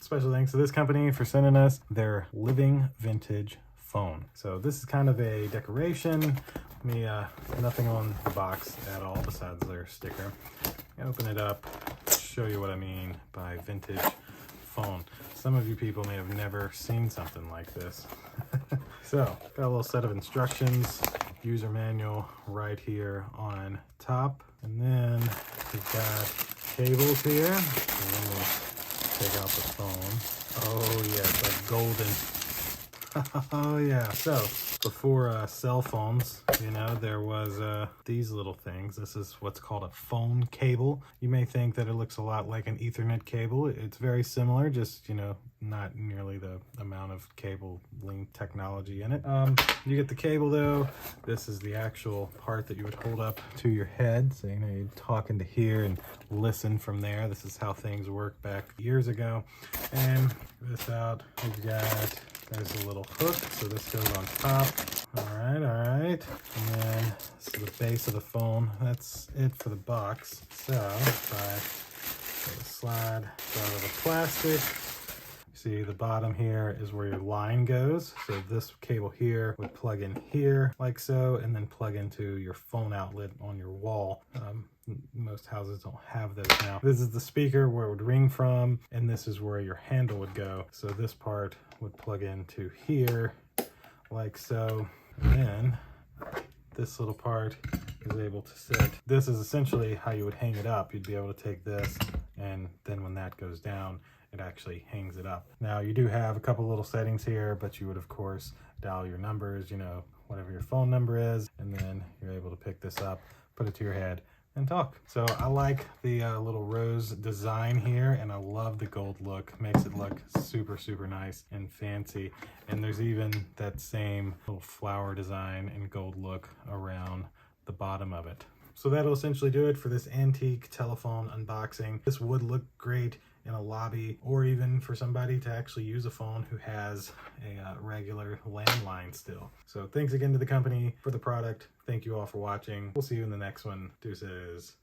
special thanks to this company for sending us their living vintage phone. So this is kind of a decoration. Nothing on the box at all besides their sticker. Open it up, show you what I mean by vintage phone. Some of you people may have never seen something like this. So, got a little set of instructions, user manual right here on top. And then we've got cables here. And let me take out the phone. Oh yes, like golden. Oh yeah. So before cell phones, you know, there was these little things. This is what's called a phone cable. You may think that it looks a lot like an Ethernet cable. It's very similar, just, you know, not nearly the amount of cable link technology in it. You get the cable though. This is the actual part that you would hold up to your head. So, you know, you'd talk into here and listen from there. This is how things worked back years ago. And this out, we've got, there's a little hook. So this goes on top. All right. And then this is the base of the phone. That's it for the box. So if I go to slide out of the plastic, see the bottom here is where your line goes. So this cable here would plug in here like so, and then plug into your phone outlet on your wall. Most houses don't have those now. This is the speaker where it would ring from, and this is where your handle would go. So this part would plug into here like so, and then this little part is able to sit. This is essentially how you would hang it up. You'd be able to take this, and then when that goes down, it actually hangs it up. Now you do have a couple little settings here, but you would of course dial your numbers, you know, whatever your phone number is, and then you're able to pick this up, put it to your head, and talk. So I like the little rose design here, and I love the gold look. Makes it look super, super nice and fancy. And there's even that same little flower design and gold look around the bottom of it. So that'll essentially do it for this antique telephone unboxing. This would look great in a lobby, or even for somebody to actually use a phone who has a regular landline still. So thanks again to the company for the product. Thank you all for watching. We'll see you in the next one. Deuces.